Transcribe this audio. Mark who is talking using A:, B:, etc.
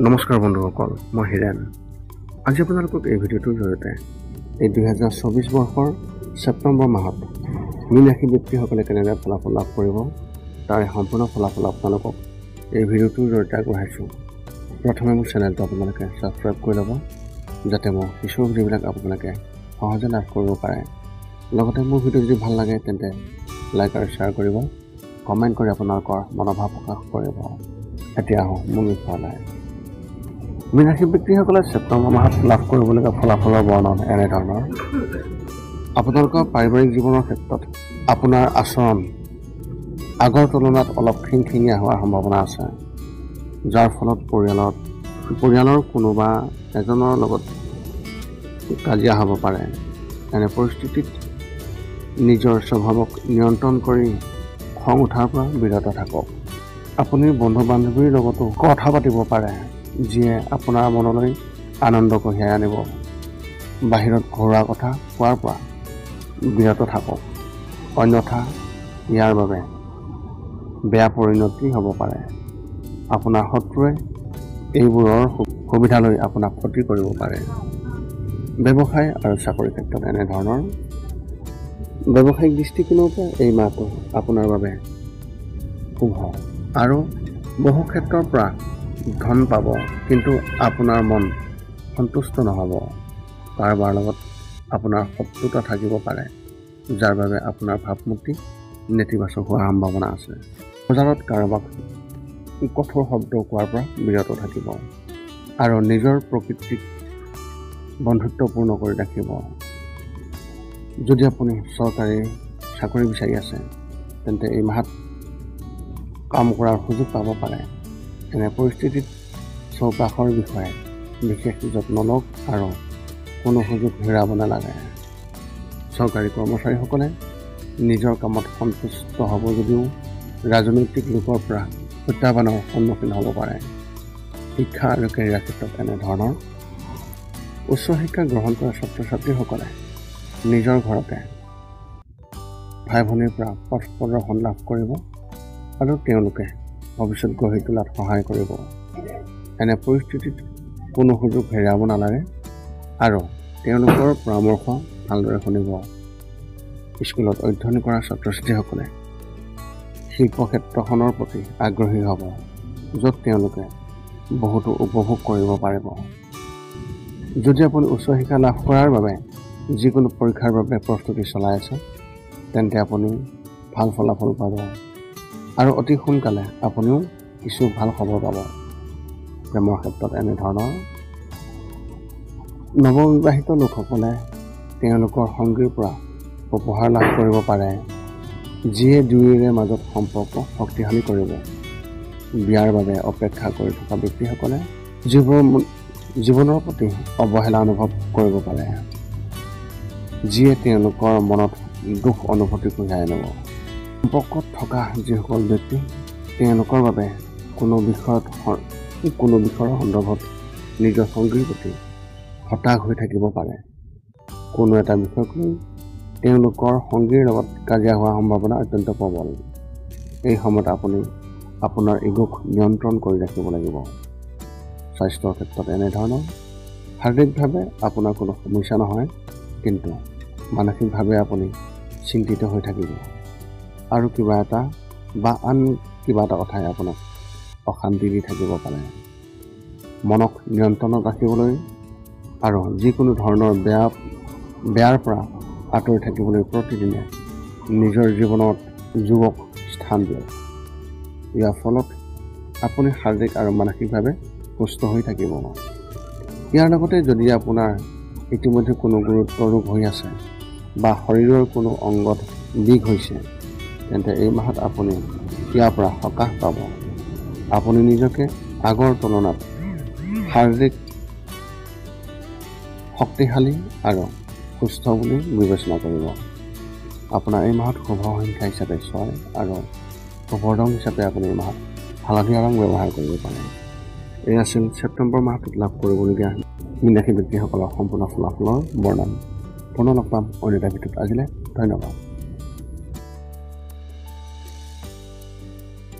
A: নমস্কাৰ বন্ধুসকল, মই হিৰেন। আজি আপোনালোকক এই ভিডিঅ'টোৰ জৰিয়তে এই 2024 বৰ্ষৰ ছেপ্টেম্বৰ মাহত মীন ৰাশি ব্যক্তিসকলে কেনেদৰে ফলাফল লাভ কৰিব তাৰে সম্পূৰ্ণ ফলাফল আপোনালোকক এই ভিডিঅ'টোৰ জৰিয়তে আগবঢ়াইছোঁ। প্ৰথমে মোৰ চেনেলটো আপোনালোকে ছাবস্ক্ৰাইব কৰি ল'ব, যাতে মোৰ কিছু ভিডিঅ'বিলাক আপোনালোকে সহজে লাভ কৰিব পাৰে। লগতে মোৰ ভিডিঅ' যদি ভাল লাগে তেন্তে লাইক আৰু শ্বেয়াৰ কৰিব, কমেণ্ট কৰি আপোনালোকৰ মনোভাৱ প্ৰকাশ কৰিব। এতিয়া আহোঁ মোৰ বিষয়লৈ। মীন ৰাশি ব্যক্তিসকলে ছেপ্টেম্বৰ মাহত লাভ কৰিবলগীয়া ফলাফলৰ বৰ্ণন এনেধৰণৰ। আপোনালোকৰ পাৰিবাৰিক জীৱনৰ ক্ষেত্ৰত আপোনাৰ আচৰণ আগৰ তুলনাত অলপ খিংখিঙীয়া হোৱাৰ সম্ভাৱনা আছে, যাৰ ফলত পৰিয়ালৰ কোনোবা এজনৰ লগত কাজিয়া হ'ব পাৰে। এনে পৰিস্থিতিত নিজৰ স্বভাৱক নিয়ন্ত্ৰণ কৰি খং উঠাৰ পৰা বিৰত থাকক। আপুনি বন্ধু বান্ধৱীৰ লগতো কথা পাতিব পাৰে, যিয়ে আপোনাৰ মনলৈ আনন্দ কঢ়িয়াই আনিব। বাহিৰত ঘৰুৱা কথা কোৱাৰ পৰা বিৰত থাকক, অন্যথা ইয়াৰ বাবে বেয়া পৰিণতি হ'ব পাৰে। আপোনাৰ শত্ৰুৱে এইবোৰৰ সুবিধা লৈ আপোনাক ক্ষতি কৰিব পাৰে। ব্যৱসায় আৰু চাকৰিৰ ক্ষেত্ৰত এনেধৰণৰ। ব্যৱসায়িক দৃষ্টিকোণৰ পৰা এই মাহটো আপোনাৰ বাবে শুভ আৰু বহু ক্ষেত্ৰৰ পৰা ধন পাব, কিন্তু আপোনাৰ মন সন্তুষ্ট নহ'ব। কাৰোবাৰ লগত আপোনাৰ শত্ৰুতা থাকিব পাৰে, যাৰ বাবে আপোনাৰ ভাৱমূৰ্তি নেতিবাচক হোৱাৰ সম্ভাৱনা আছে। বজাৰত কাৰোবাক কঠোৰ শব্দ কোৱাৰ পৰা বিৰত থাকিব আৰু নিজৰ প্ৰকৃতিক বন্ধুত্বপূৰ্ণ কৰি ৰাখিব। যদি আপুনি চৰকাৰী চাকৰি বিচাৰি আছে তেন্তে এই মাহত কাম কৰাৰ সুযোগ পাব পাৰে। এনে পৰিস্থিতিত চৌপাশৰ বিষয়ে বিশেষ যত্ন লওক আৰু কোনো সুযোগ হেৰাব নালাগে। চৰকাৰী কৰ্মচাৰীসকলে নিজৰ কামত সন্তুষ্ট হ'ব যদিও ৰাজনৈতিক লোকৰ পৰা প্ৰত্যাহ্বানৰ সন্মুখীন হ'ব পাৰে। শিক্ষা আৰু কেৰিয়াৰ ক্ষেত্ৰত এনেধৰণৰ। উচ্চ শিক্ষা গ্ৰহণ কৰা ছাত্ৰ ছাত্ৰীসকলে নিজৰ ঘৰতে ভাই ভনীৰ পৰা পথ প্ৰদৰ্শন লাভ কৰিব আৰু তেওঁলোকে ভৱিষ্যত গঢ়ি তোলাত সহায় কৰিব। এনে পৰিস্থিতিত কোনো সুযোগ হেৰাব নালাগে আৰু তেওঁলোকৰ পৰামৰ্শ ভালদৰে শুনিব। স্কুলত অধ্যয়ন কৰা ছাত্ৰ ছাত্ৰীসকলে শিল্পক্ষেত্ৰখনৰ প্ৰতি আগ্ৰহী হ'ব, য'ত তেওঁলোকে বহুতো উপভোগ কৰিব পাৰিব। যদি আপুনি উচ্চ শিক্ষা লাভ কৰাৰ বাবে যিকোনো পৰীক্ষাৰ বাবে প্ৰস্তুতি চলাই আছে তেন্তে আপুনি ভাল ফলাফল পাব আৰু অতি সোনকালে আপুনিও কিছু ভাল খবৰ পাব। প্ৰেমৰ ক্ষেত্ৰত এনেধৰণৰ। নৱবিবাহিত লোকসকলে তেওঁলোকৰ সংগীৰ পৰা উপহাৰ লাভ কৰিব পাৰে, যিয়ে দুয়োৰে মাজত সম্পৰ্ক শক্তিশালী কৰিব। বিয়াৰ বাবে অপেক্ষা কৰি থকা ব্যক্তিসকলে জীৱনৰ প্ৰতি অৱহেলা অনুভৱ কৰিব পাৰে, যিয়ে তেওঁলোকৰ মনত দুখ অনুভূতি কঢ়িয়াই আনিব। সম্পৰ্কত থকা যিসকল ব্যক্তি তেওঁলোকৰ বাবে কোনো বিষয়ৰ সন্দৰ্ভত নিজৰ সংগীৰ প্ৰতি হতাশ হৈ থাকিব পাৰে। কোনো এটা বিষয়ক লৈ তেওঁলোকৰ সংগীৰ লগত কাজিয়া হোৱাৰ সম্ভাৱনা অত্যন্ত প্ৰবল। এই সময়ত আপুনি আপোনাৰ ইগোক নিয়ন্ত্ৰণ কৰি ৰাখিব লাগিব। স্বাস্থ্যৰ ক্ষেত্ৰত এনেধৰণৰ। শাৰীৰিকভাৱে আপোনাৰ কোনো সমস্যা নহয়, কিন্তু মানসিকভাৱে আপুনি চিন্তিত হৈ থাকিব আৰু আন কিবা এটা কথাই আপোনাক অশান্তি দি থাকিব পাৰে। মনক নিয়ন্ত্ৰণত ৰাখিবলৈ আৰু যিকোনো ধৰণৰ বেয়াৰ পৰা আঁতৰি থাকিবলৈ প্ৰতিদিনে নিজৰ জীৱনত যোগক স্থান দিয়ক। ইয়াৰ ফলত আপুনি শাৰীৰিক আৰু মানসিকভাৱে সুস্থ হৈ থাকিব। ইয়াৰ লগতে যদি আপোনাৰ ইতিমধ্যে কোনো গুৰুতৰ ৰোগ হৈ আছে বা শৰীৰৰ কোনো অংগত বিষ হৈছে তেন্তে এই মাহত আপুনি ইয়াৰ পৰা সকাহ পাব। আপুনি নিজকে আগৰ তুলনাত শাৰীৰিক শক্তিশালী আৰু সুস্থ বুলি বিবেচনা কৰিব। আপোনাৰ এই মাহত শুভ সংখ্যা হিচাপে 6 আৰু শুভ ৰং হিচাপে আপুনি এই মাহত হালধীয়া ৰং ব্যৱহাৰ কৰিব পাৰে। এই আছিল ছেপ্টেম্বৰ মাহটোত লাভ কৰিবলগীয়া মীন ৰাশি ব্যক্তিসকলৰ সম্পূৰ্ণ ফলাফলৰ বৰ্ণন। পুনৰ লগ পাম অন্য এটা ভিডিঅ'ত। আজিলৈ ধন্যবাদ।